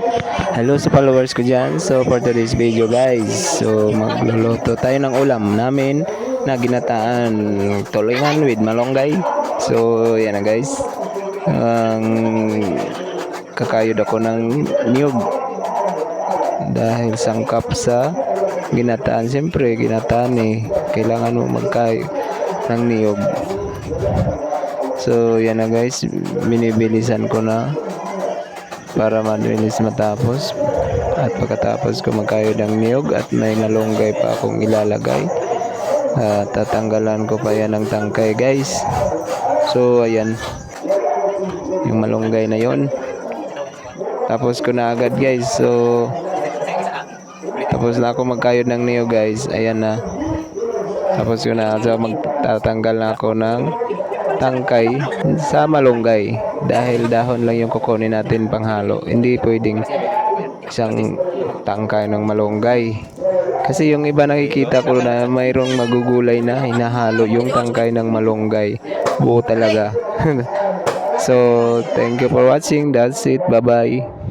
Hello sa followers ko dyan. So for today's video guys, so magluluto tayo ng ulam namin na ginataan tulingan with malunggay. So yan na guys. Ang kakayod ako ng niyog dahil sangkap sa ginataan. Siyempre ginataan kailangan mo magkayo ng niyog. So yan na guys, binibilisan ko na para mabilis matapos. At pagkatapos ko magkayod ng niyog at may malunggay pa akong ilalagay, tatanggalan ko pa yan ng tangkay guys. So ayan, yung malunggay na yon tapos ko na agad guys. So tapos na ako magkayod ng niyog guys, ayan na, tapos ko na. So magtatanggal na ako ng tangkay sa malunggay dahil dahon lang yung kukunin natin panghalo. Hindi pwedeng isang tangkay ng malunggay kasi yung iba nakikita ko na mayroong magugulay na hinahalo yung tangkay ng malunggay. Buo talaga. So thank you for watching. That's it. Bye bye.